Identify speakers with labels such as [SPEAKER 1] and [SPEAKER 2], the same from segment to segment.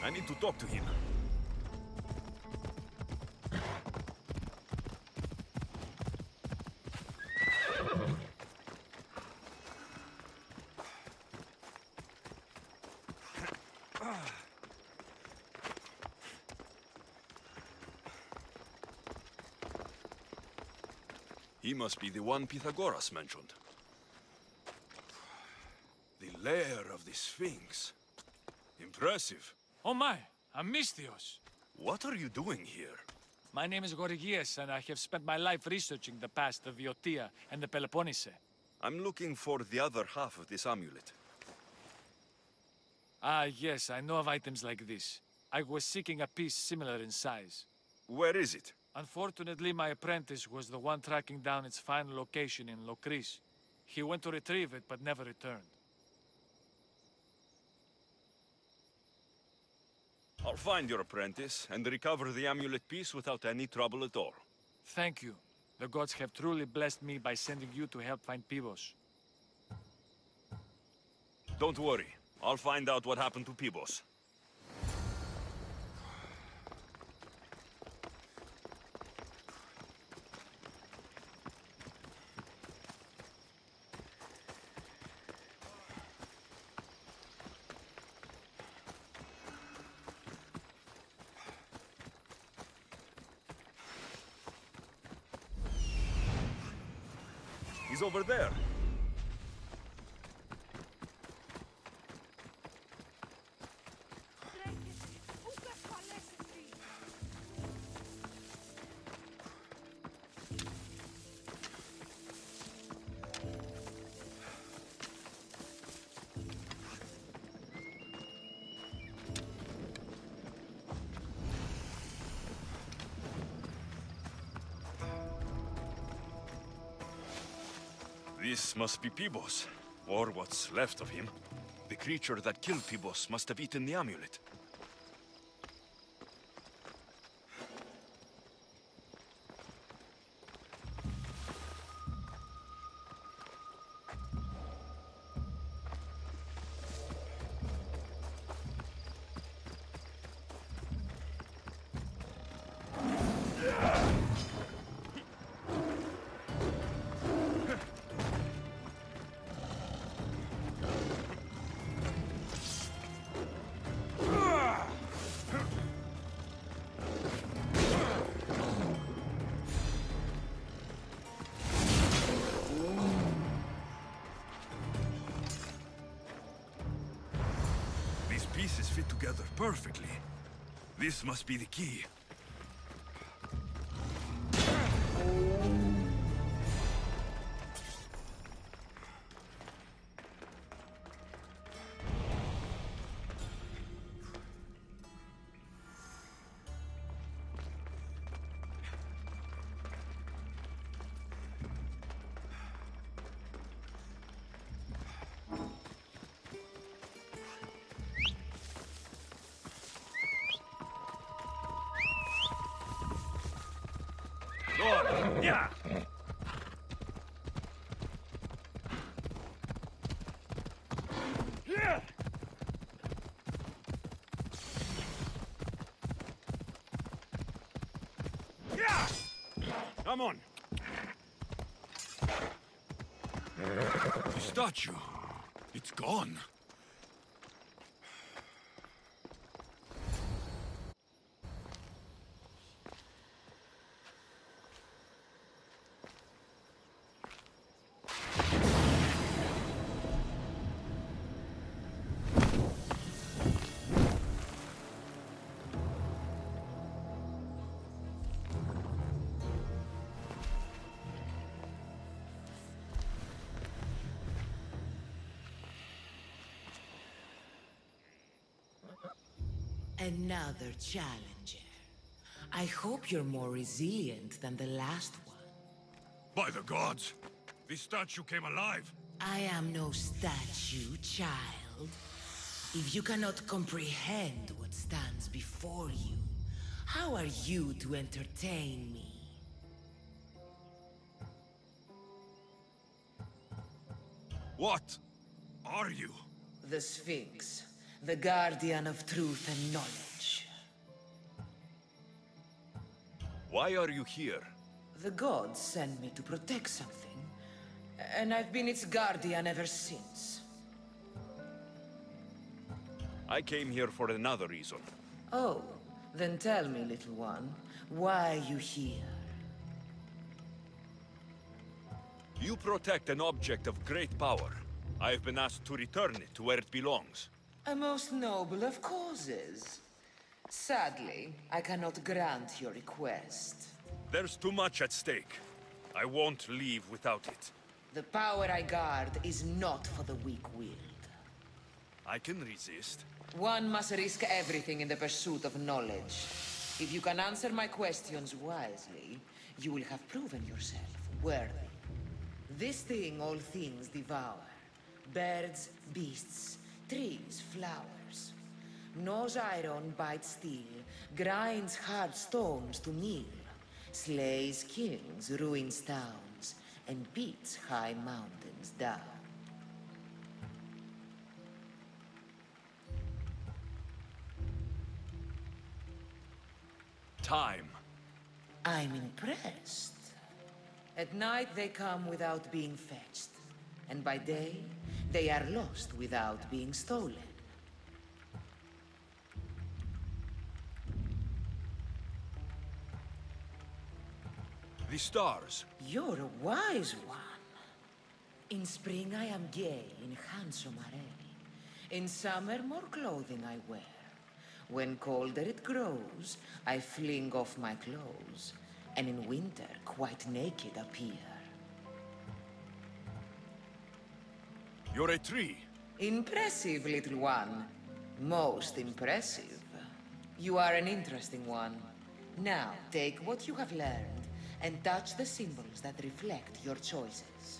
[SPEAKER 1] I need to talk to him. He must be the one Pythagoras mentioned. The lair of the Sphinx. Impressive.
[SPEAKER 2] Oh my, Amistios!
[SPEAKER 1] What are you doing here?
[SPEAKER 2] My name is Gorgias, and I have spent my life researching the past of Viotia and the Peloponnese.
[SPEAKER 1] I'm looking for the other half of this amulet.
[SPEAKER 2] Ah, yes, I know of items like this. I was seeking a piece similar in size.
[SPEAKER 1] Where is it?
[SPEAKER 2] Unfortunately, my apprentice was the one tracking down its final location in Locris. He went to retrieve it, but never returned.
[SPEAKER 1] I'll find your apprentice and recover the amulet piece without any trouble at all.
[SPEAKER 2] Thank you. The gods have truly blessed me by sending you to help find Pibos.
[SPEAKER 1] Don't worry. I'll find out what happened to Pibos. He's over there. This must be Pibos, or what's left of him. The creature that killed Pibos must have eaten the amulet. These pieces fit together perfectly. This must be the key. Yeah. Yeah. Yeah. Come on. The statue. It's gone.
[SPEAKER 3] Another challenger. I hope you're more resilient than the last one.
[SPEAKER 1] By the gods! This statue came alive!
[SPEAKER 3] I am no statue, child. If you cannot comprehend what stands before you, how are you to entertain me?
[SPEAKER 1] What are you?
[SPEAKER 3] The Sphinx, the guardian of truth and knowledge.
[SPEAKER 1] Why are you here?
[SPEAKER 3] The gods sent me to protect something, and I've been its guardian ever since.
[SPEAKER 1] I came here for another reason.
[SPEAKER 3] Oh, then tell me, little one, why are you here?
[SPEAKER 1] You protect an object of great power. I have been asked to return it to where it belongs.
[SPEAKER 3] A most noble of causes. Sadly, I cannot grant your request.
[SPEAKER 1] There's too much at stake. I won't leave without it.
[SPEAKER 3] The power I guard is not for the weak-willed.
[SPEAKER 1] I can resist.
[SPEAKER 3] One must risk everything in the pursuit of knowledge. If you can answer my questions wisely, you will have proven yourself worthy. This thing all things devour. Birds, beasts, trees, flowers. Gnaws iron, bites steel, grinds hard stones to meal, slays kings, ruins towns, and beats high mountains down.
[SPEAKER 1] Time.
[SPEAKER 3] I'm impressed. At night they come without being fetched, and by day they are lost without being stolen.
[SPEAKER 1] The stars.
[SPEAKER 3] You're a wise one. In spring I am gay in handsome array. In summer more clothing I wear. When colder it grows, I fling off my clothes, and in winter quite naked appear.
[SPEAKER 1] You're a tree.
[SPEAKER 3] Impressive, little one. Most impressive. You are an interesting one. Now, take what you have learned and touch the symbols that reflect your choices.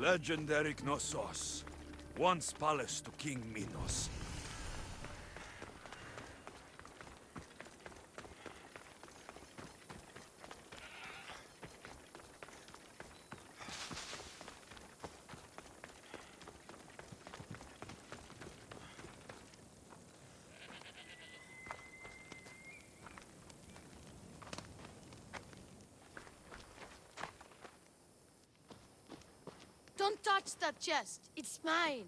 [SPEAKER 1] Legendary Knossos. Once palace to King Minos.
[SPEAKER 4] Don't touch that chest. It's mine.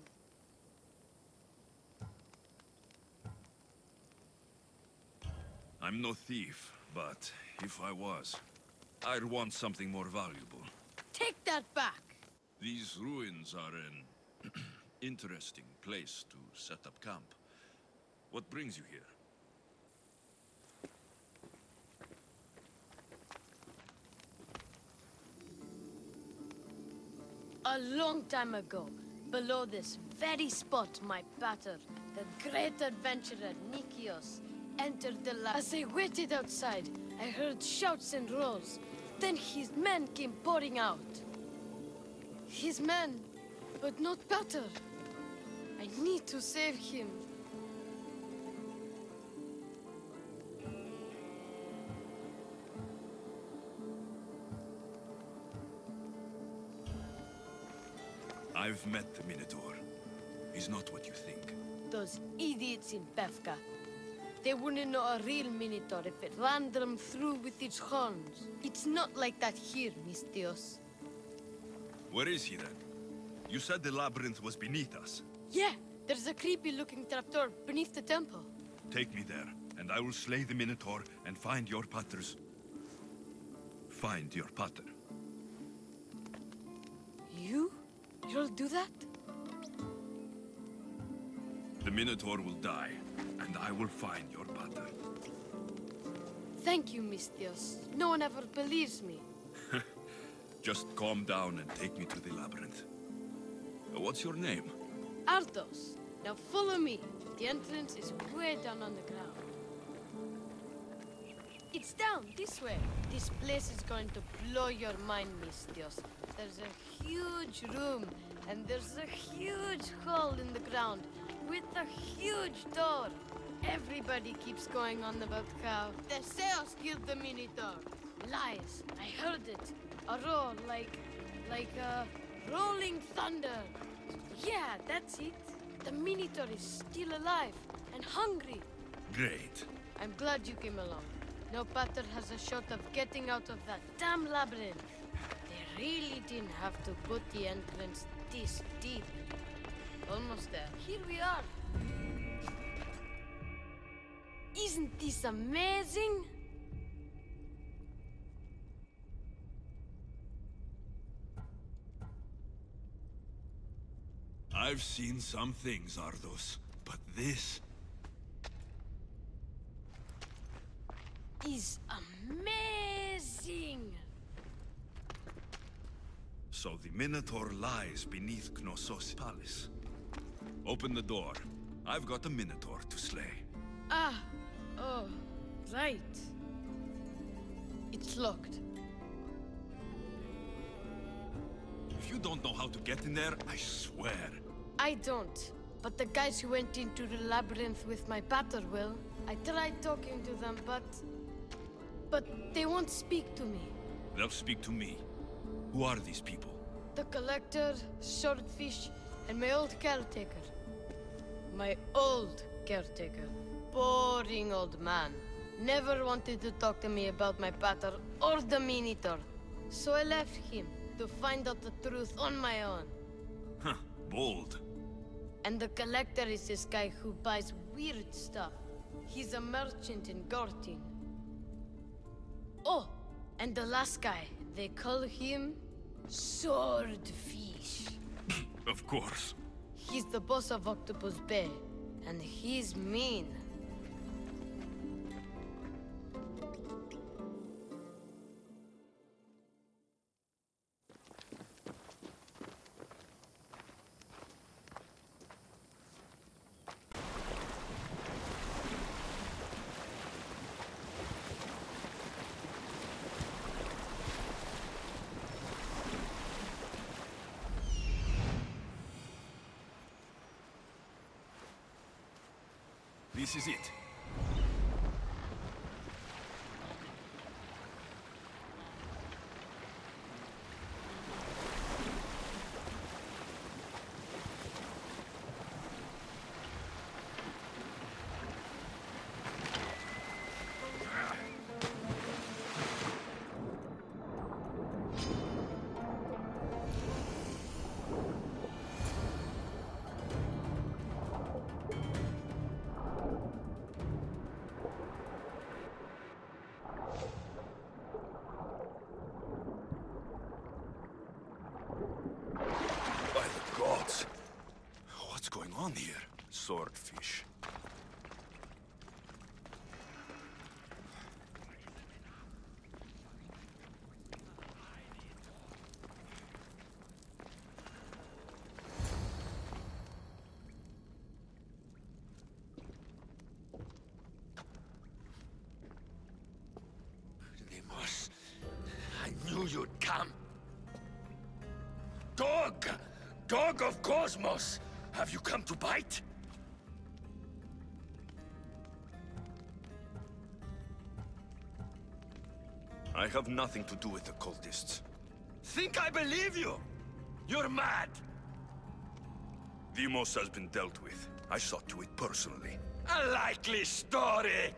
[SPEAKER 1] I'm no thief, but if I was, I'd want something more valuable.
[SPEAKER 4] Take that back.
[SPEAKER 1] These ruins are an interesting place to set up camp. What brings you here?
[SPEAKER 4] A long time ago, below this very spot, my pater, the great adventurer Nikios, entered the lab. As I waited outside, I heard shouts and roars. Then his men came pouring out. His men, but not pater. I need to save him.
[SPEAKER 1] I've met the Minotaur. He's not what you think.
[SPEAKER 4] Those idiots in Befka. They wouldn't know a real Minotaur if it ran them through with its horns. It's not like that here, Mistios.
[SPEAKER 1] Where is he then? You said the labyrinth was beneath us.
[SPEAKER 4] Yeah, there's a creepy-looking trapdoor beneath the temple.
[SPEAKER 1] Take me there, and I will slay the Minotaur and find your paters. Find your pater.
[SPEAKER 4] You'll do that?
[SPEAKER 1] The Minotaur will die, and I will find your pater.
[SPEAKER 4] Thank you, Mistios. No one ever believes me.
[SPEAKER 1] Just calm down and take me to the labyrinth. What's your name?
[SPEAKER 4] Ardos. Now follow me. The entrance is way down on the ground. It's down this way. This place is going to blow your mind, Mistios. There's a huge room, and there's a huge hole in the ground with a huge door. Everybody keeps going on about how Theseus killed the Minotaur. Lies. I heard it. A roar like rolling thunder. Yeah, that's it. The Minotaur is still alive and hungry.
[SPEAKER 1] Great.
[SPEAKER 4] I'm glad you came along. No pater has a shot of getting out of that damn labyrinth. They really didn't have to put the entrance this deep. Almost there. Here we are. Isn't this amazing?
[SPEAKER 1] I've seen some things, Ardos, but this...
[SPEAKER 4] is amazing!
[SPEAKER 1] So the Minotaur lies beneath Knossos' palace. Open the door. I've got a Minotaur to slay.
[SPEAKER 4] Oh, right. It's locked.
[SPEAKER 1] If you don't know how to get in there, I swear.
[SPEAKER 4] I don't. But the guys who went into the labyrinth with my pater will. I tried talking to them, but they won't speak to me.
[SPEAKER 1] They'll speak to me. Who are these people?
[SPEAKER 4] The Collector, Swordfish, and my old caretaker. My old caretaker. Boring old man. Never wanted to talk to me about my pater or the Minotaur. So I left him to find out the truth on my own.
[SPEAKER 1] Huh, bold.
[SPEAKER 4] And the Collector is this guy who buys weird stuff. He's a merchant in Gortin. Oh, and the last guy, they call him Swordfish.
[SPEAKER 1] Of course.
[SPEAKER 4] He's the boss of Octopus Bay, and he's mean.
[SPEAKER 1] this is it. By the gods! What's going on here? Swordfish.
[SPEAKER 5] Deimos, I knew you'd come. Dog! Dog of Cosmos! Have you come to bite?
[SPEAKER 1] I have nothing to do with the cultists.
[SPEAKER 5] Think I believe you? You're mad!
[SPEAKER 1] Demos has been dealt with. I saw to it personally.
[SPEAKER 5] A likely story!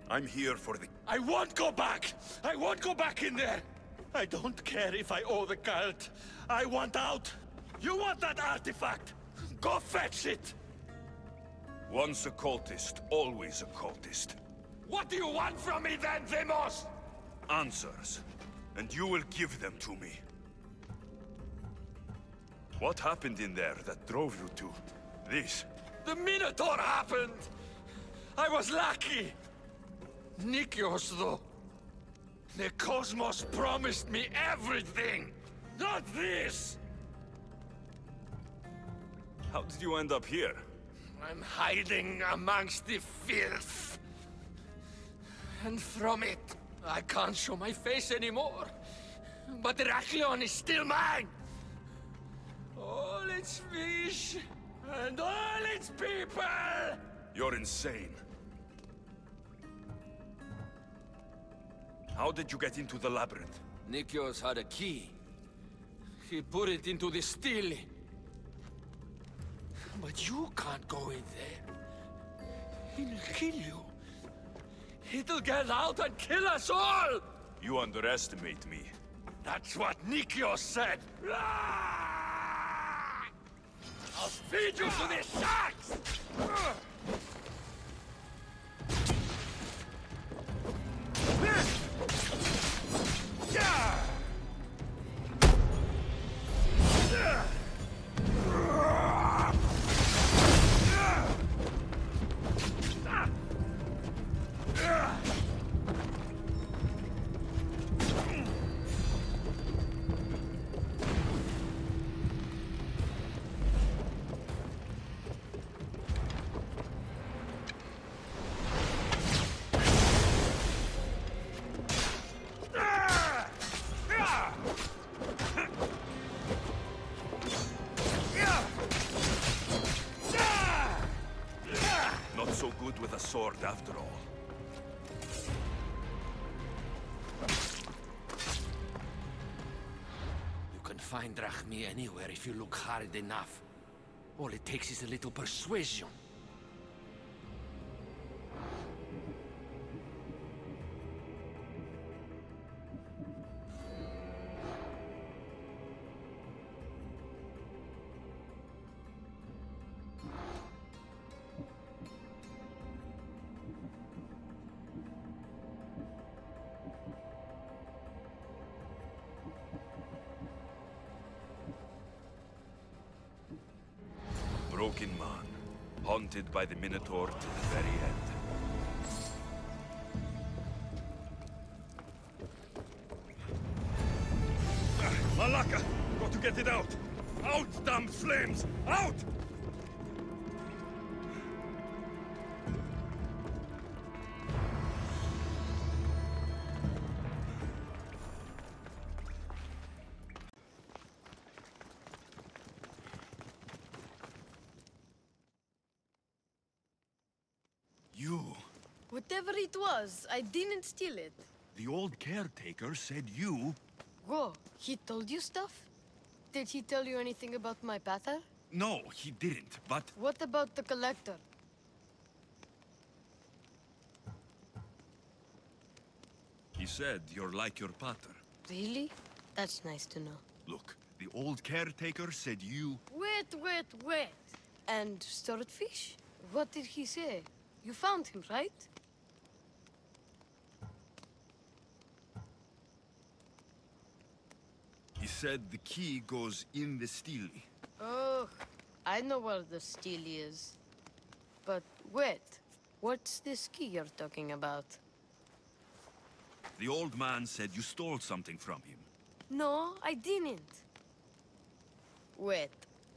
[SPEAKER 1] I'm here for the...
[SPEAKER 5] I won't go back! I won't go back in there! I don't care if I owe the cult. I want out! You want that artifact? Go fetch it!
[SPEAKER 1] Once a cultist, always a cultist.
[SPEAKER 5] What do you want from me then, Demos?
[SPEAKER 1] Answers, and you will give them to me. What happened in there that drove you to this?
[SPEAKER 5] The Minotaur happened! I was lucky! Nikios, though. The Cosmos promised me everything! Not this!
[SPEAKER 1] How did you end up here?
[SPEAKER 5] I'm hiding amongst the filth. And from it, I can't show my face anymore. But Heraklion is still mine! All its fish, and all its people!
[SPEAKER 1] You're insane. How did you get into the labyrinth?
[SPEAKER 5] Nikios had a key. He put it into the stele. But you can't go in there. He'll kill you. It'll get out and kill us all!
[SPEAKER 1] You underestimate me.
[SPEAKER 5] That's what Nikios said! I'll feed you to the sharks!
[SPEAKER 1] Not so good with a sword after all.
[SPEAKER 5] You can find Drachmi anywhere if you look hard enough. All it takes is a little persuasion.
[SPEAKER 1] Broken man, haunted by the Minotaur to the very end. Malaka! Got to get it out! Out, damn flames! Out!
[SPEAKER 4] whatever it was, I didn't steal it.
[SPEAKER 1] The old caretaker said you...
[SPEAKER 4] Whoa, he told you stuff? Did he tell you anything about my pater?
[SPEAKER 1] No, he didn't, but...
[SPEAKER 4] What about the collector?
[SPEAKER 1] He said you're like your pater.
[SPEAKER 4] Really? That's nice to know.
[SPEAKER 1] Look, the old caretaker said you...
[SPEAKER 4] Wait. And swordfish? What did he say? You found him, right?
[SPEAKER 1] He said the key goes in the stele.
[SPEAKER 4] Oh, I know where the steel is. But wait, what's this key you're talking about?
[SPEAKER 1] The old man said you stole something from him.
[SPEAKER 4] No, I didn't. Wait,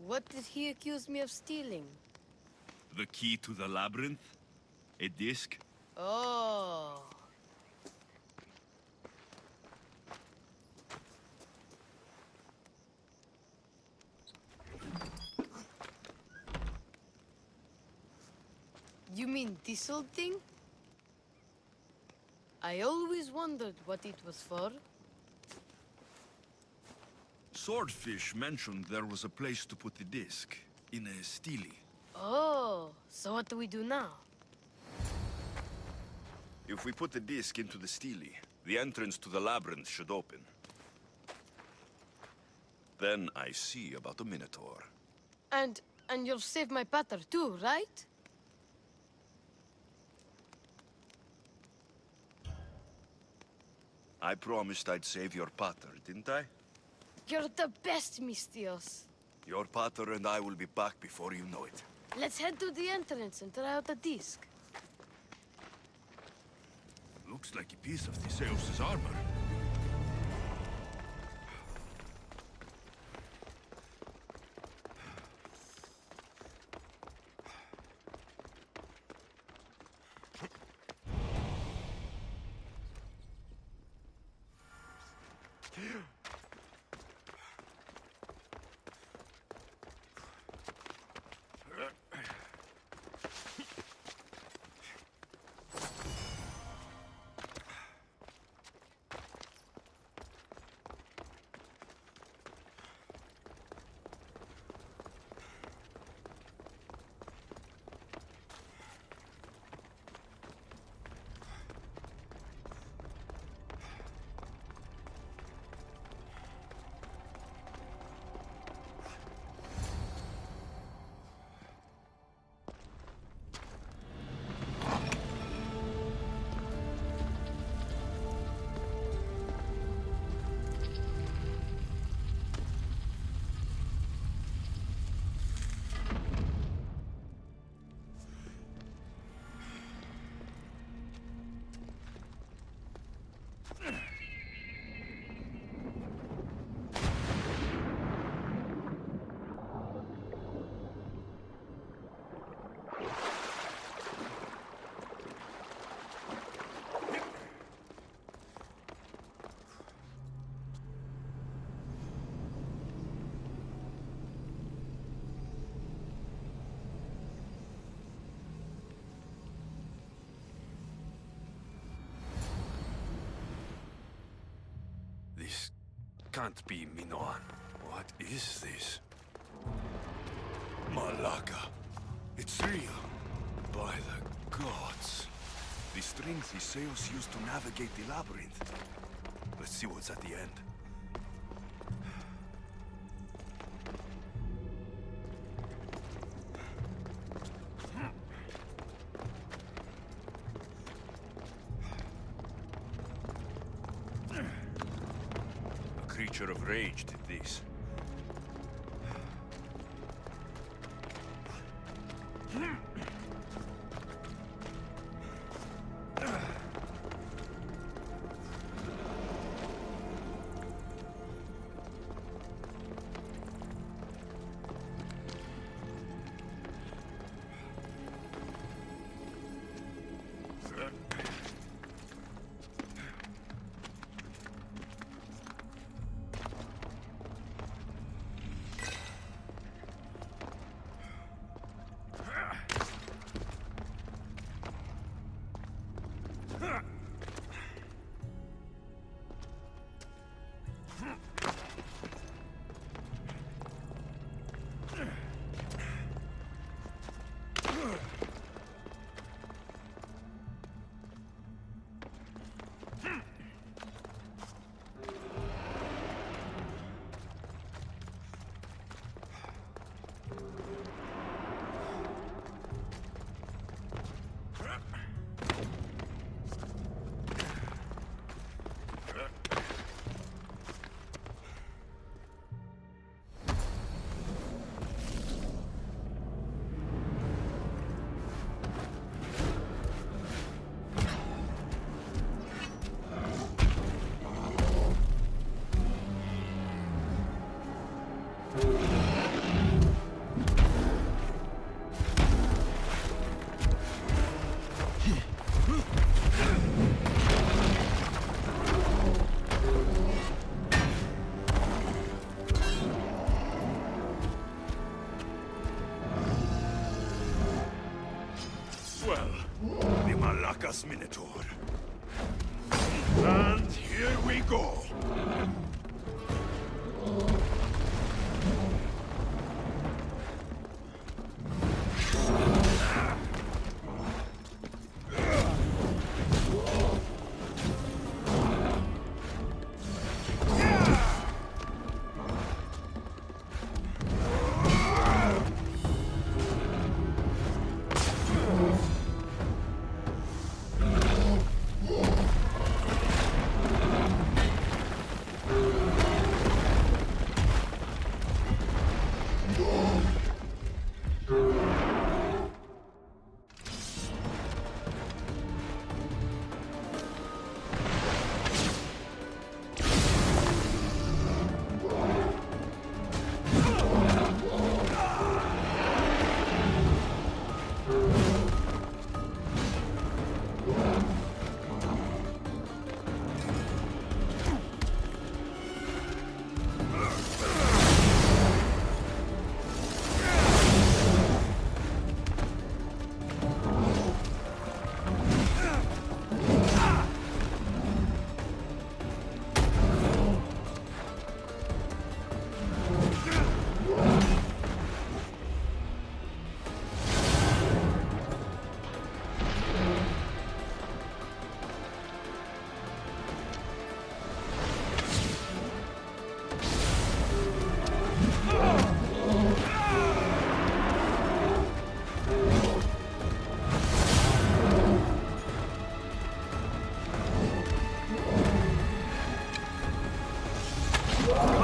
[SPEAKER 4] what did he accuse me of stealing?
[SPEAKER 1] The key to the labyrinth? A disc?
[SPEAKER 4] Oh. You mean this old thing? I always wondered what it was for.
[SPEAKER 1] Swordfish mentioned there was a place to put the disc. In a stele.
[SPEAKER 4] Oh, so what do we do now?
[SPEAKER 1] If we put the disc into the stele, the entrance to the labyrinth should open. Then I see about the Minotaur.
[SPEAKER 4] And you'll save my pater too, right?
[SPEAKER 1] I promised I'd save your pater, didn't I?
[SPEAKER 4] You're the best, Mistios.
[SPEAKER 1] Your pater and I will be back before you know it.
[SPEAKER 4] Let's head to the entrance and try out the disc.
[SPEAKER 1] Looks like a piece of Theseus' armor. This can't be Minoan. What is this? Malaka. It's real. By the gods. The strings Theseus used to navigate the labyrinth. Let's see what's at the end. A creature of rage did this. Glass Minotaur. And here we go!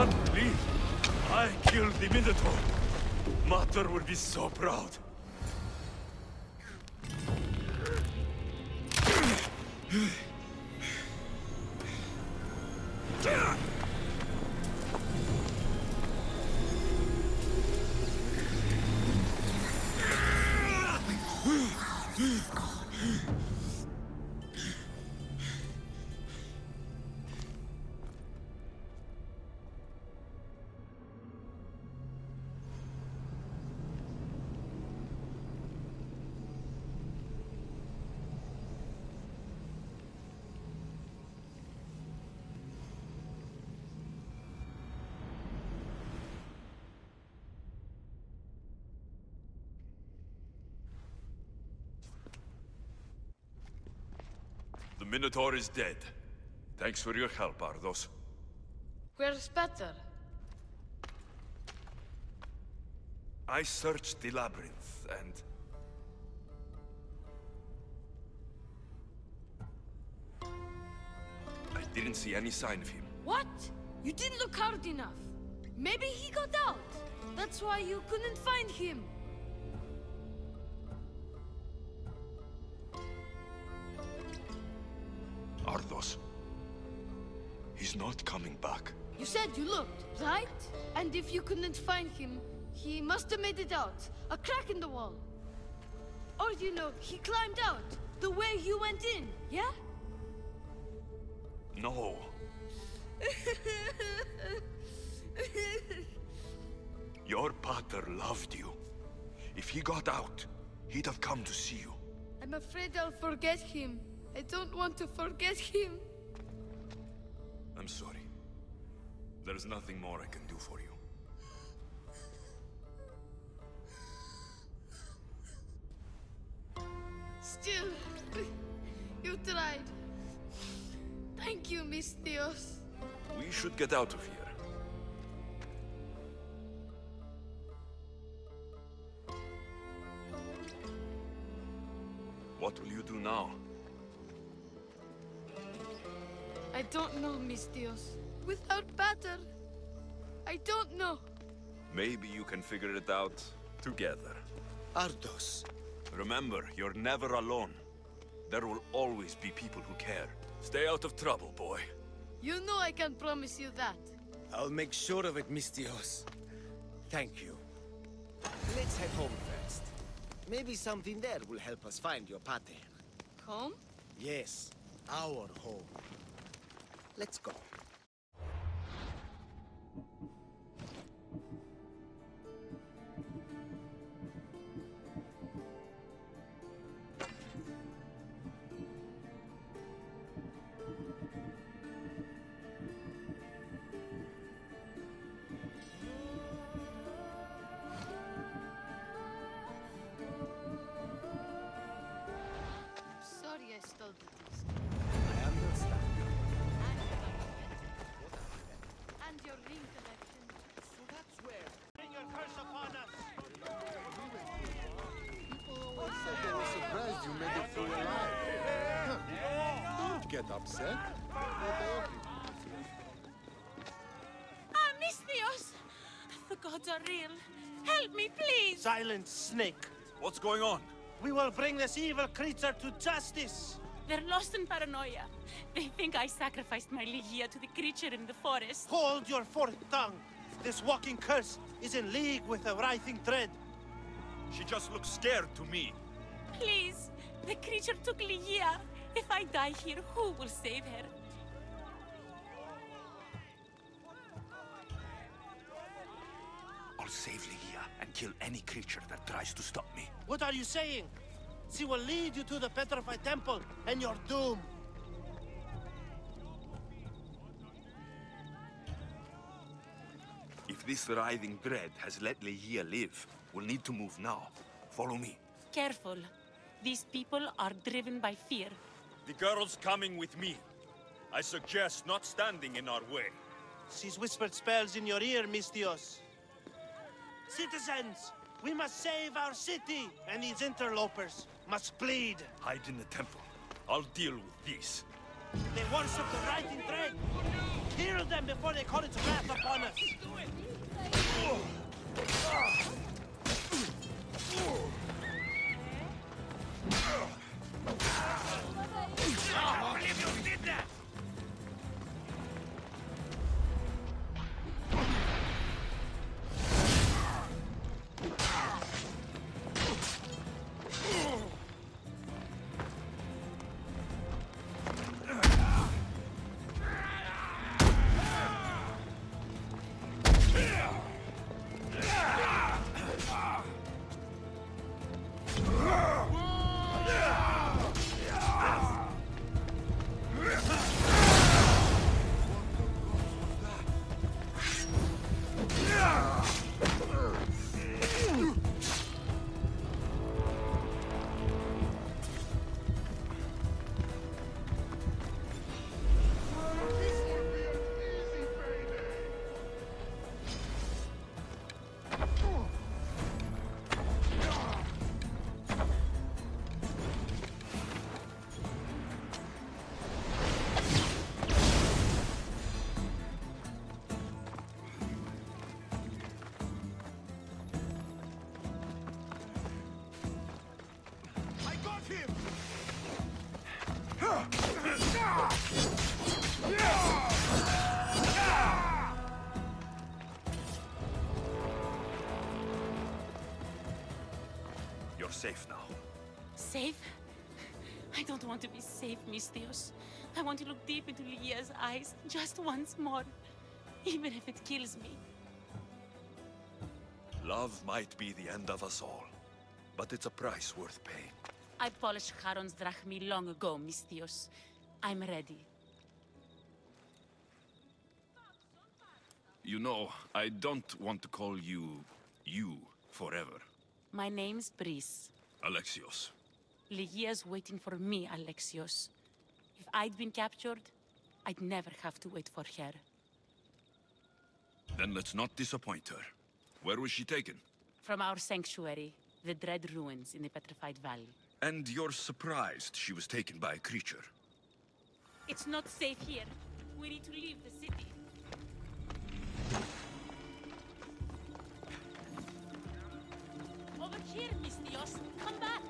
[SPEAKER 1] Can't believe I killed the Minotaur. Mater would be so proud. The Minotaur is dead. Thanks for your help, Ardos.
[SPEAKER 4] Where's better?
[SPEAKER 1] I searched the labyrinth, and... I didn't see any sign of him.
[SPEAKER 4] What? You didn't look hard enough. Maybe he got out. That's why you couldn't find him.
[SPEAKER 1] Ardos. He's not coming back.
[SPEAKER 4] You said you looked, right? And if you couldn't find him, he must have made it out. A crack in the wall. Or, you know, he climbed out. The way you went in, yeah?
[SPEAKER 1] No. Your pater loved you. If he got out, he'd have come to see you.
[SPEAKER 4] I'm afraid I'll forget him. I don't want to forget him.
[SPEAKER 1] I'm sorry. There's nothing more I can do for you.
[SPEAKER 4] Still, you tried. Thank you, Misthios.
[SPEAKER 1] We should get out of here. What will you do now?
[SPEAKER 4] I don't know, Misthios. Without Pater, I don't know.
[SPEAKER 1] Maybe you can figure it out together.
[SPEAKER 6] Ardos.
[SPEAKER 1] Remember, you're never alone. There will always be people who care. Stay out of trouble, boy.
[SPEAKER 4] You know I can promise you that.
[SPEAKER 6] I'll make sure of it, Misthios. Thank you. Let's head home first. Maybe something there will help us find your pater.
[SPEAKER 4] Home?
[SPEAKER 6] Yes, our home. Let's go.
[SPEAKER 7] upset?
[SPEAKER 8] Misthios! The gods are real. Help me, please!
[SPEAKER 9] Silence, snake.
[SPEAKER 1] What's going on?
[SPEAKER 9] We will bring this evil creature to justice.
[SPEAKER 8] They're lost in paranoia. They think I sacrificed my Ligia to the creature in the forest.
[SPEAKER 9] Hold your forked tongue. This walking curse is in league with the writhing dread.
[SPEAKER 1] She just looks scared to me.
[SPEAKER 8] Please, the creature took Ligia. If I die here, who will save her?
[SPEAKER 1] I'll save Ligia and kill any creature that tries to stop me.
[SPEAKER 9] What are you saying? She will lead you to the petrified temple and your doom.
[SPEAKER 1] If this writhing dread has let Ligia live, we'll need to move now. Follow me.
[SPEAKER 8] Careful. These people are driven by fear.
[SPEAKER 1] The girl's coming with me. I suggest not standing in our way.
[SPEAKER 9] She's whispered spells in your ear, Misthios. Citizens, we must save our city, and these interlopers must bleed.
[SPEAKER 1] Hide in the temple. I'll deal with these.
[SPEAKER 9] They worship the writhing dread. Kill them before they call its wrath upon us.
[SPEAKER 5] I believe you did that!
[SPEAKER 1] You're safe now.
[SPEAKER 8] Safe? I don't want to be safe, Misthios. I want to look deep into Ligia's eyes just once more, even if it kills me.
[SPEAKER 1] Love might be the end of us all, but it's a price worth paying.
[SPEAKER 8] I polished Charon's drachmi long ago, Misthios. I'm ready.
[SPEAKER 1] You know, I don't want to call you forever.
[SPEAKER 8] My name's Brice.
[SPEAKER 1] Alexios.
[SPEAKER 8] Ligia's waiting for me, Alexios. If I'd been captured, I'd never have to wait for her.
[SPEAKER 1] Then let's not disappoint her. Where was she taken?
[SPEAKER 8] From our sanctuary, the Dread Ruins in the Petrified Valley.
[SPEAKER 1] And you're surprised she was taken by a creature?
[SPEAKER 8] It's not safe here. We need to leave the city. Over here, Misthios. Come back.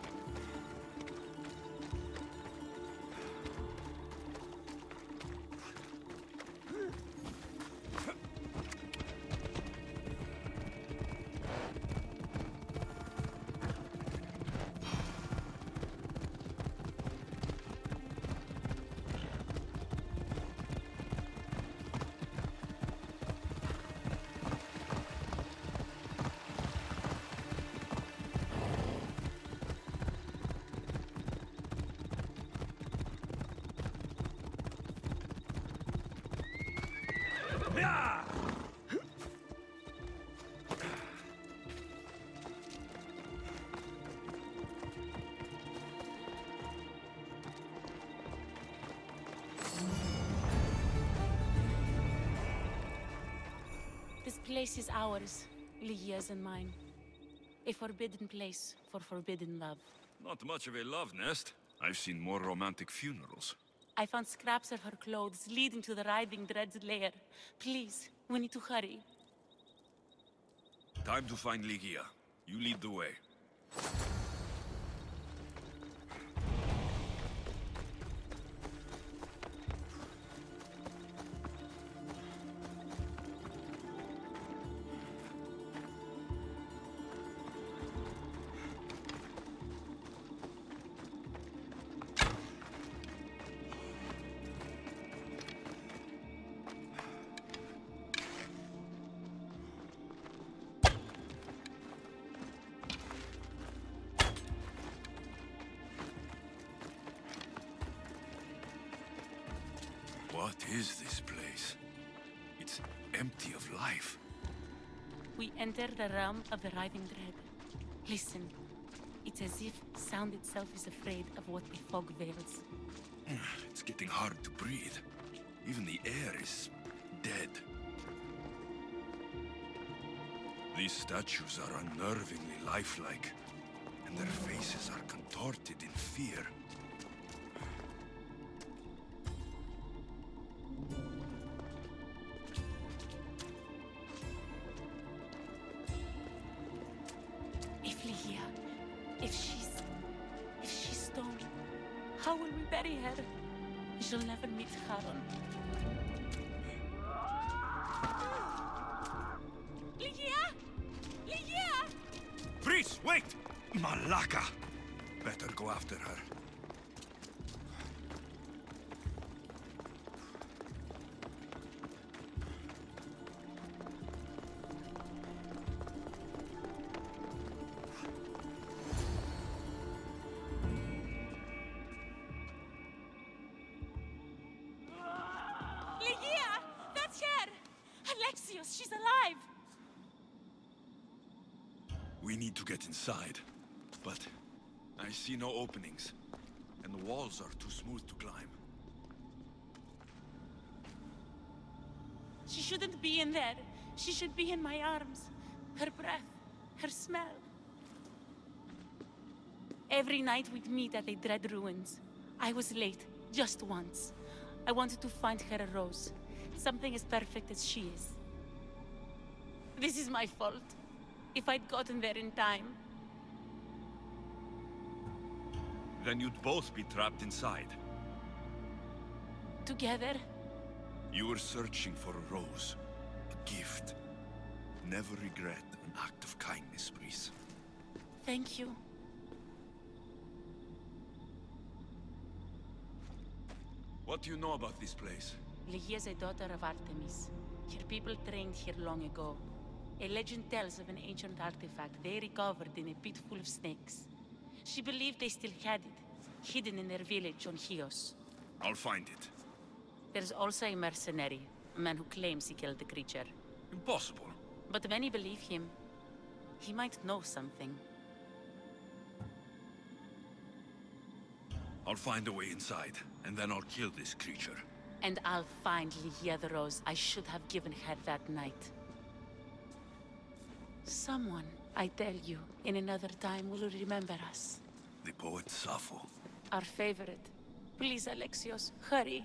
[SPEAKER 8] This place is ours, Ligia's and mine. A forbidden place for forbidden love.
[SPEAKER 1] Not much of a love nest. I've seen more romantic funerals.
[SPEAKER 8] I found scraps of her clothes leading to the Riding Dread's lair. Please, we need to hurry.
[SPEAKER 1] Time to find Ligia. You lead the way. What is this place? It's empty of life.
[SPEAKER 8] We enter the realm of the Riding Dread. Listen. It's as if sound itself is afraid of what the fog veils.
[SPEAKER 1] It's getting hard to breathe. Even the air is dead. These statues are unnervingly lifelike, and their faces are contorted in fear.
[SPEAKER 8] If she's stoned, how will we bury her? She'll never meet Charon. Ligia! Ligia!
[SPEAKER 1] Priest, wait! Malaka! Better go after her.
[SPEAKER 8] Ligia! That's her! Alexios, she's alive!
[SPEAKER 1] We need to get inside, but I see no openings, and the walls are too smooth to climb.
[SPEAKER 8] She shouldn't be in there. She should be in my arms. Her breath, her smell. Every night we'd meet at the Dread Ruins. I was late, just once. I wanted to find her a rose. Something as perfect as she is. This is my fault. If I'd gotten there in time.
[SPEAKER 1] Then you'd both be trapped inside.
[SPEAKER 8] Together?
[SPEAKER 1] You were searching for a rose, a gift. Never regret an act of kindness, Breeze.
[SPEAKER 8] Thank you.
[SPEAKER 1] What do you know about this place?
[SPEAKER 8] Ligia is a daughter of Artemis. Her people trained here long ago. A legend tells of an ancient artifact they recovered in a pit full of snakes. She believed they still had it, hidden in their village on Chios.
[SPEAKER 1] I'll find it.
[SPEAKER 8] There's also a mercenary, a man who claims he killed the creature.
[SPEAKER 1] Impossible.
[SPEAKER 8] But many believe him. He might know something.
[SPEAKER 1] I'll find a way inside, and then I'll kill this creature.
[SPEAKER 8] And I'll find Ligia the rose I should have given her that night. Someone, I tell you, in another time will remember us.
[SPEAKER 1] The poet Sappho.
[SPEAKER 8] Our favorite. Please, Alexios, hurry.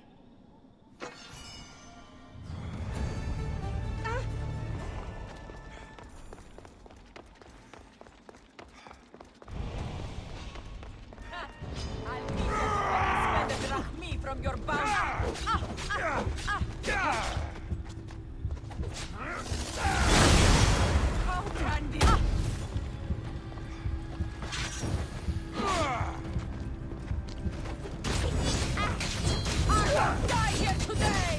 [SPEAKER 7] I'll need you to spend a drachmi from your bounty. How brandy! I won't die here today!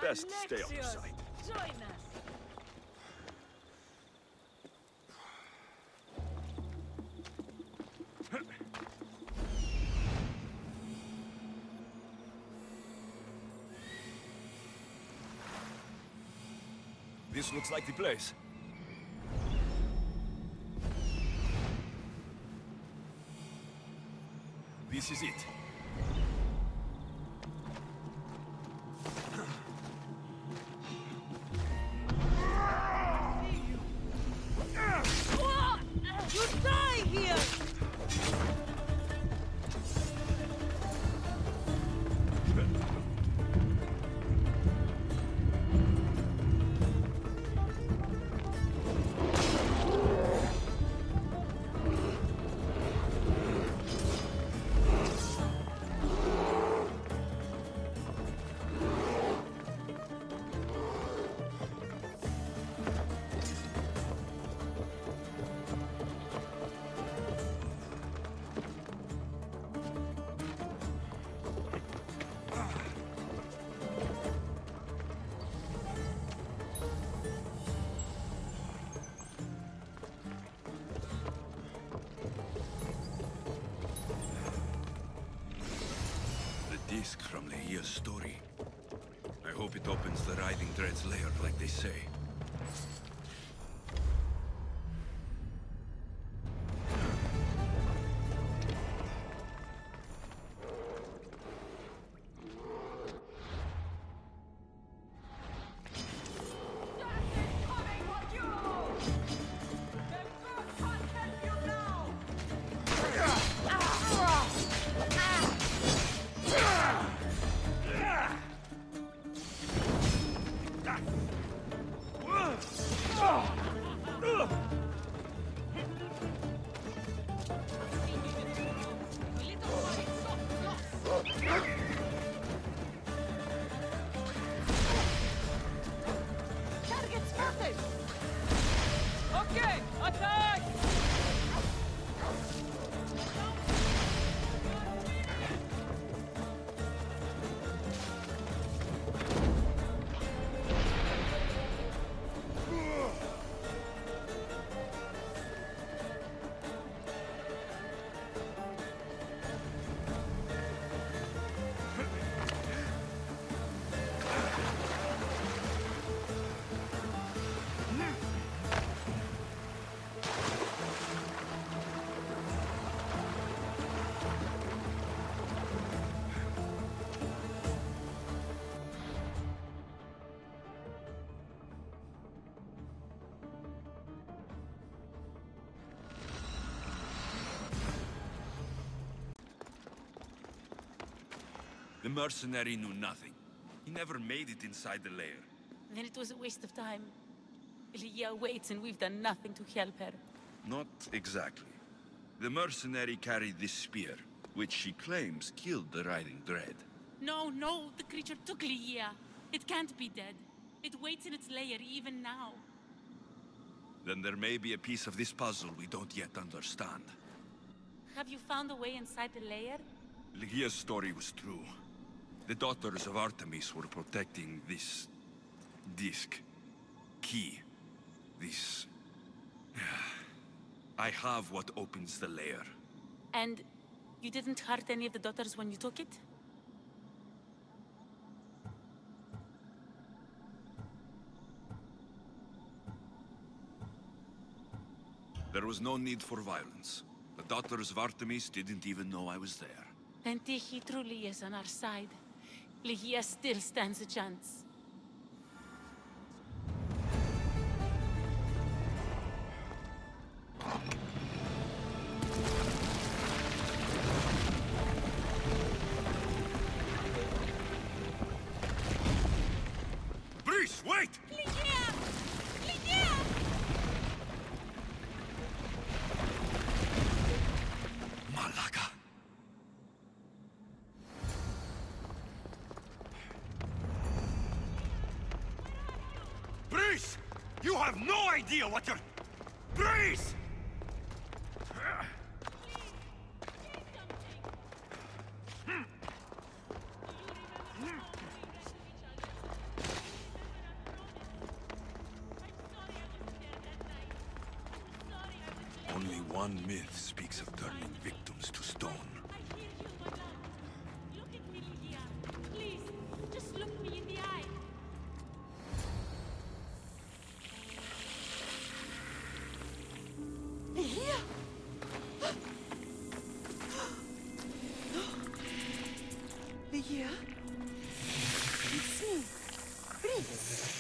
[SPEAKER 1] Best stay out of
[SPEAKER 7] Alexios,
[SPEAKER 1] sight.
[SPEAKER 7] join us.
[SPEAKER 1] This looks like the place. This is it.
[SPEAKER 7] You die here!
[SPEAKER 1] Disc from Lehia's story. I hope it opens the Writhing Dread's lair like they say. The mercenary knew nothing. He never made it inside the lair.
[SPEAKER 8] Then it was a waste of time. Lehia waits and we've done nothing to help her.
[SPEAKER 1] Not exactly. The mercenary carried this spear, which she claims killed the Writhing Dread.
[SPEAKER 8] No, the creature took Lehia. It can't be dead. It waits in its lair even now.
[SPEAKER 1] Then there may be a piece of this puzzle we don't yet understand.
[SPEAKER 8] Have you found a way inside the lair?
[SPEAKER 1] Lehia's story was true. The daughters of Artemis were protecting this... disc. Key. This... I have what opens the lair.
[SPEAKER 8] And you didn't hurt any of the daughters when you took it?
[SPEAKER 1] There was no need for violence. The daughters of Artemis didn't even know I was there.
[SPEAKER 8] Then Tyche truly is on our side. Lehia still stands a chance.
[SPEAKER 1] Breeze, wait!
[SPEAKER 8] Lehia! Lehia!
[SPEAKER 1] Malaga. Breeze! You have no idea what you're... Breeze! one myth speaks of turning victims to stone.
[SPEAKER 8] I hear you, my love. Look at me, Lydia. Please, just look me in the eye.
[SPEAKER 7] Here? Lydia? It's me. Please.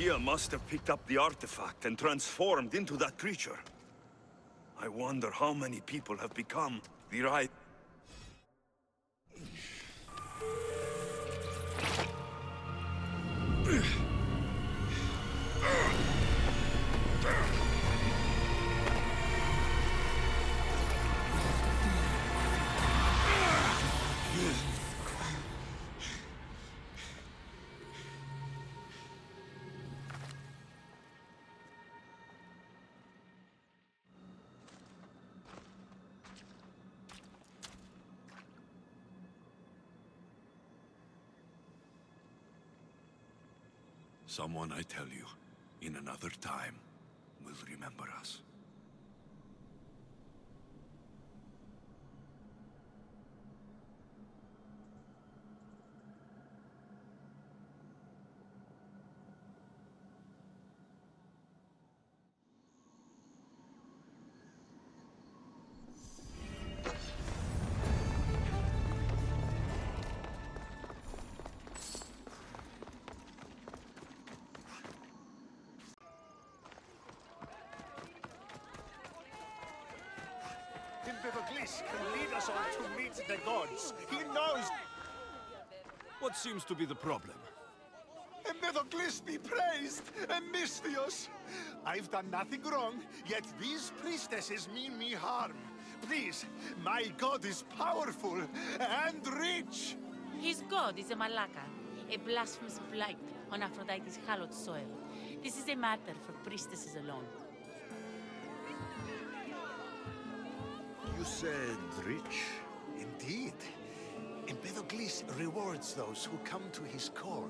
[SPEAKER 1] Gia must have picked up the artifact and transformed into that creature. I wonder how many people have become the right... Someone, I tell you, in another time, will remember us.
[SPEAKER 10] Mythical can lead us all to meet the gods. He knows.
[SPEAKER 1] What seems to be the problem?
[SPEAKER 10] Mythical be praised, Mystios. I've done nothing wrong, yet these priestesses mean me harm. Please, my god is powerful and rich.
[SPEAKER 8] His god is a malaka, a blasphemous blight on Aphrodite's hallowed soil. This is a matter for priestesses alone.
[SPEAKER 10] You said rich? Indeed. Empedocles rewards those who come to his call.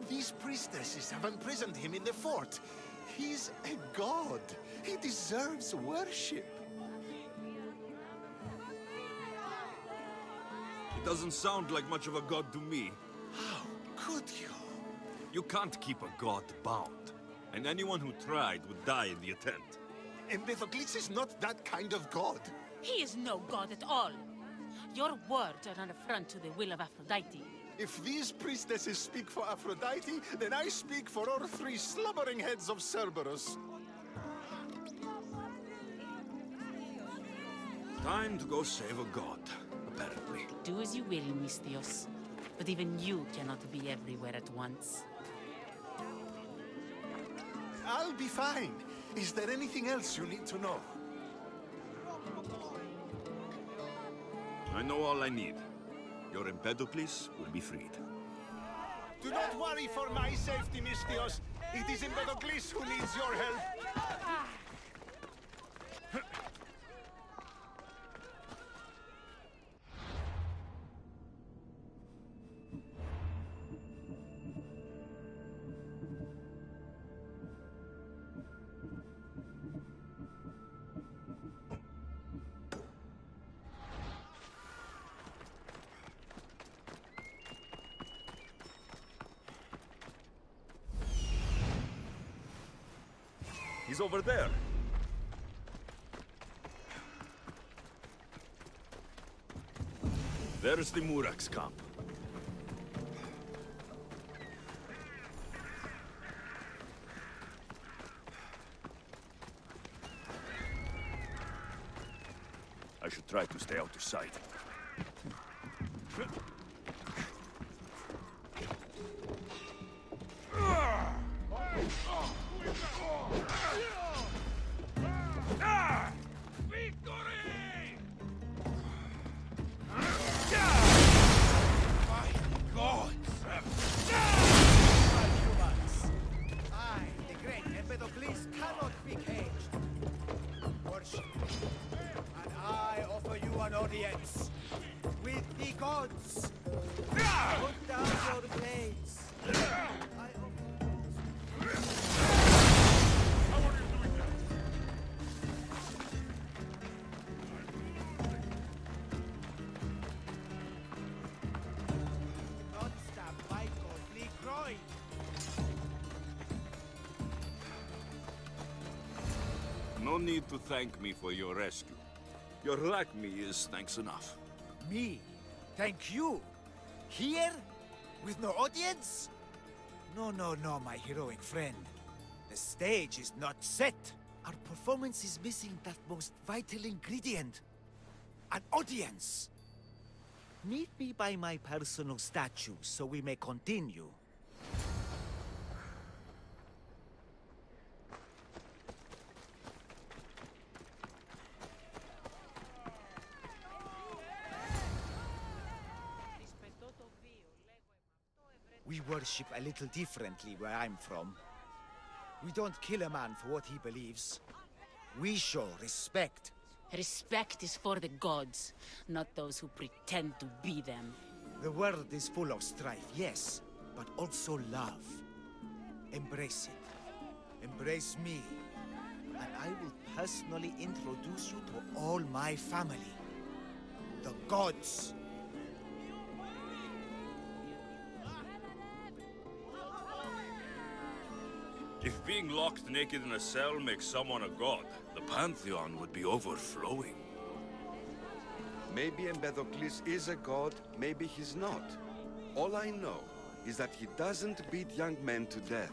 [SPEAKER 10] These priestesses have imprisoned him in the fort. He's a god. He deserves worship.
[SPEAKER 1] It doesn't sound like much of a god to me.
[SPEAKER 10] How could you?
[SPEAKER 1] You can't keep a god bound. And anyone who tried would die in the attempt.
[SPEAKER 10] Empedocles is not that kind of god.
[SPEAKER 8] He is no god at all. Your words are an affront to the will of Aphrodite.
[SPEAKER 10] If these priestesses speak for Aphrodite, then I speak for all three slumbering heads of Cerberus.
[SPEAKER 1] Time to go save a god, apparently.
[SPEAKER 8] Do as you will, Mystios. But even you cannot be everywhere at once.
[SPEAKER 10] I'll be fine. Is there anything else you need to know?
[SPEAKER 1] I know all I need. Your Empedocles will be freed.
[SPEAKER 10] Do not worry for my safety, Mystios. It is Empedocles who needs your help.
[SPEAKER 1] He's over there. There's the Murak's camp. I should try to stay out of sight.
[SPEAKER 6] Audience with the gods. Put down your blades.
[SPEAKER 1] How are you doing that?
[SPEAKER 6] Not stab my godly groin.
[SPEAKER 1] No need to thank me for your rescue. Your lack me is thanks enough.
[SPEAKER 6] Me? Thank you? Here? With no audience? No, my heroic friend. The stage is not set. Our performance is missing that most vital ingredient. An audience. Meet me by my personal statue so we may continue. We worship a little differently where I'm from. We don't kill a man for what he believes. We show respect.
[SPEAKER 8] Respect is for the gods, not those who pretend to be them.
[SPEAKER 6] The world is full of strife, yes, but also love. Embrace it. Embrace me. And I will personally introduce you to all my family. The gods.
[SPEAKER 1] If being locked naked in a cell makes someone a god, the Pantheon would be overflowing.
[SPEAKER 11] Maybe Empedocles is a god, maybe he's not. All I know is that he doesn't beat young men to death.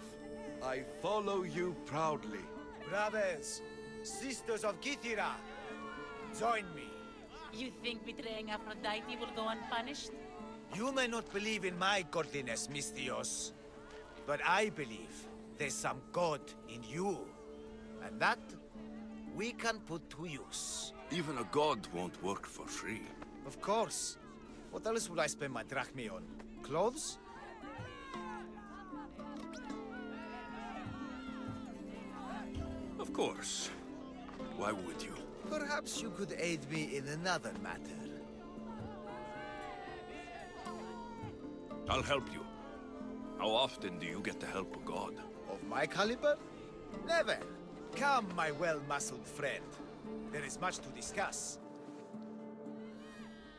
[SPEAKER 11] I follow you proudly.
[SPEAKER 6] Brothers, sisters of Kythera, join me.
[SPEAKER 8] You think betraying Aphrodite will go unpunished?
[SPEAKER 6] You may not believe in my godliness, Mystios, but I believe there's some god in you, and that we can put to use.
[SPEAKER 1] Even a god won't work for free.
[SPEAKER 6] Of course. What else would I spend my drachmae on? Clothes?
[SPEAKER 1] Of course. Why would you?
[SPEAKER 6] Perhaps you could aid me in another matter.
[SPEAKER 1] I'll help you. How often do you get the help of God?
[SPEAKER 6] Of my caliber? Never. Come, my well-muscled friend. There is much to discuss.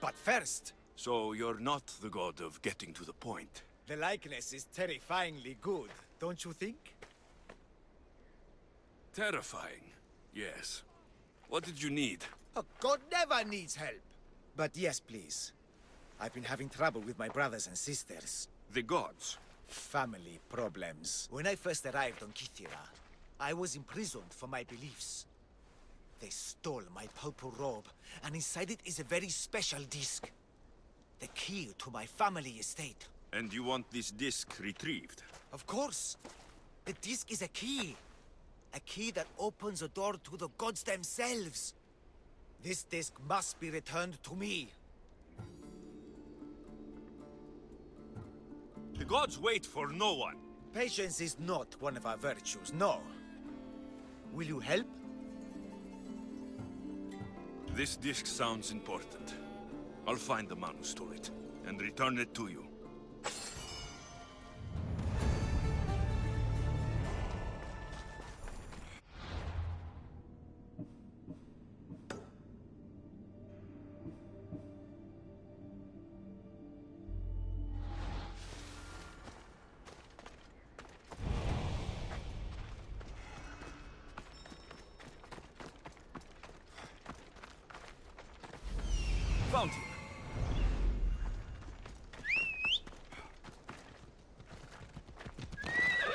[SPEAKER 6] But first...
[SPEAKER 1] So you're not the god of getting to the point?
[SPEAKER 6] The likeness is terrifyingly good, don't you think?
[SPEAKER 1] Terrifying, yes. What did you need?
[SPEAKER 6] A god never needs help. But yes, please. I've been having trouble with my brothers and sisters.
[SPEAKER 1] The gods?
[SPEAKER 6] Family problems. When I first arrived on Kythera, I was imprisoned for my beliefs. They stole my purple robe, and inside it is a very special disc. The key to my family estate.
[SPEAKER 1] And you want this disc retrieved?
[SPEAKER 6] Of course. The disc is a key. A key that opens a door to the gods themselves. This disc must be returned to me.
[SPEAKER 1] The gods wait for no one.
[SPEAKER 6] Patience is not one of our virtues, no. Will you help?
[SPEAKER 1] This disc sounds important. I'll find the man who stole it, and return it to you. Found him.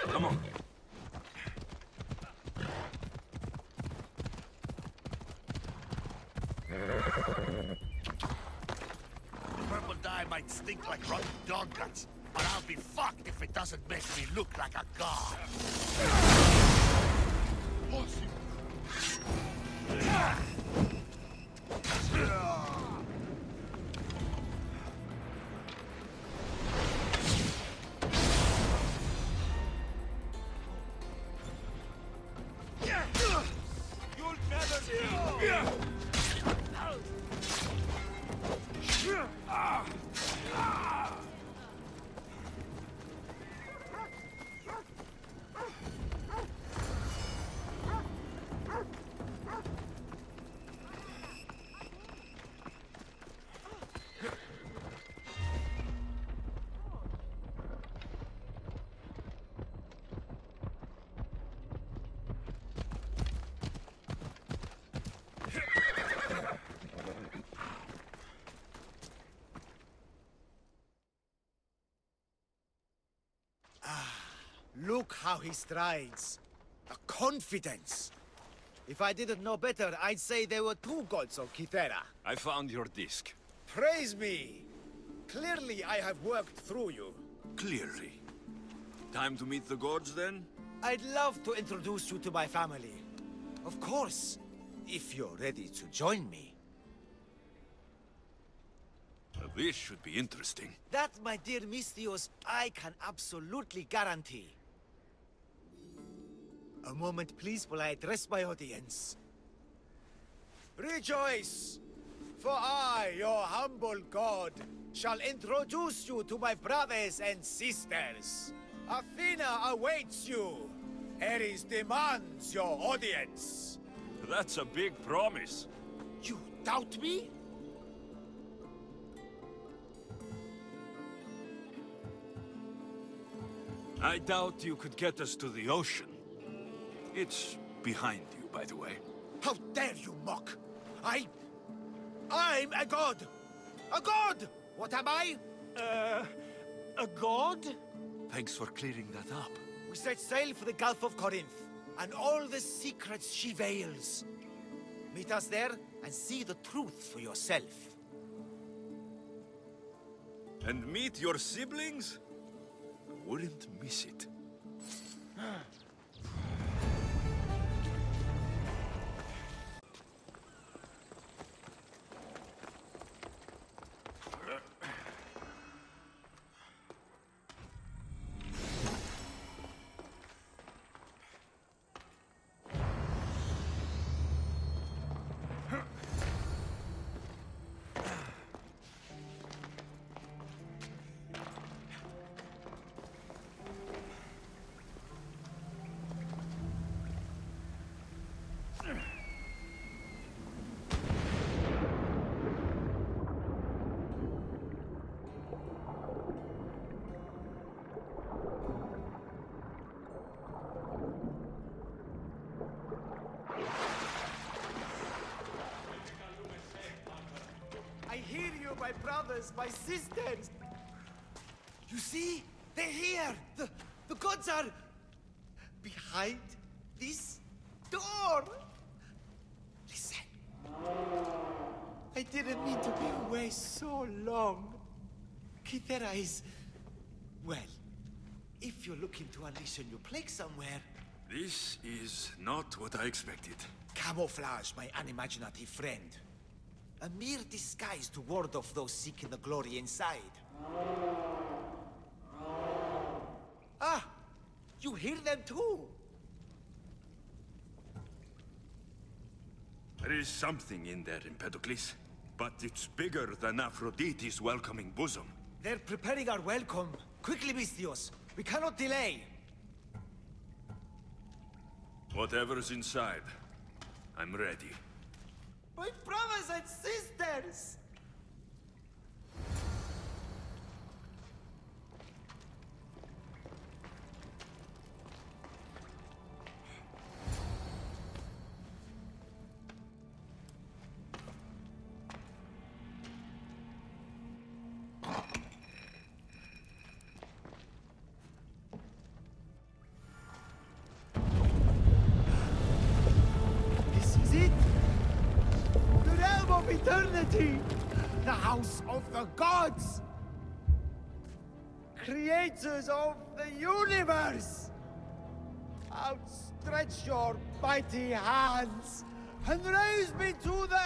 [SPEAKER 1] Come on.
[SPEAKER 10] Purple dye might stink like rotten dog guts, but I'll be fucked if it doesn't make me look like a god.
[SPEAKER 1] You'll never see.
[SPEAKER 6] how he strides. The confidence. If I didn't know better, I'd say there were two gods on Kythera.
[SPEAKER 1] I found your disc.
[SPEAKER 6] Praise me! Clearly I have worked through you.
[SPEAKER 1] Clearly. Time to meet the gods, then?
[SPEAKER 6] I'd love to introduce you to my family. Of course, if you're ready to join me.
[SPEAKER 1] This should be interesting.
[SPEAKER 6] That, my dear Misthios, I can absolutely guarantee. A moment, please, while I address my audience. Rejoice! For I, your humble god, shall introduce you to my brothers and sisters. Athena awaits you. Ares demands your audience.
[SPEAKER 1] That's a big promise.
[SPEAKER 6] You doubt me?
[SPEAKER 1] I doubt you could get us to the ocean. It's behind you, by the way.
[SPEAKER 6] How dare you mock? I'm a god! A god! What am I?
[SPEAKER 9] A god?
[SPEAKER 1] Thanks for clearing that up.
[SPEAKER 6] We set sail for the Gulf of Corinth, and all the secrets she veils. Meet us there, and see the truth for yourself.
[SPEAKER 1] And meet your siblings? Wouldn't miss it.
[SPEAKER 6] I hear you, my brothers, my sisters! You see? They're here! The gods are... behind this door! Listen. I didn't mean to be away so long. Kythera is... well, if you're looking to unleash a new plague somewhere...
[SPEAKER 1] This is not what I expected.
[SPEAKER 6] Camouflage, my unimaginative friend. A mere disguise to ward off those seeking the glory inside. Ah! You hear them too!
[SPEAKER 1] There is something in there, Empedocles. But it's bigger than Aphrodite's welcoming bosom.
[SPEAKER 6] They're preparing our welcome. Quickly, Misthios. We cannot delay.
[SPEAKER 1] Whatever's inside, I'm ready.
[SPEAKER 6] My brothers and sisters! This is it! The realm of eternity! The house of the gods! Creators of the universe! Outstretch your mighty hands and raise me to the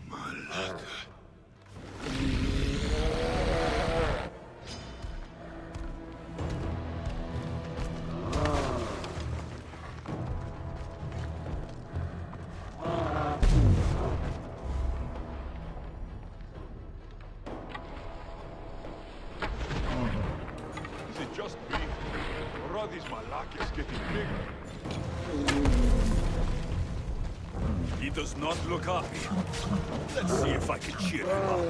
[SPEAKER 1] Malaka.
[SPEAKER 12] Is it just me? Or are these Malakas getting bigger?
[SPEAKER 1] He does not look happy. Let's see if I can cheer him up.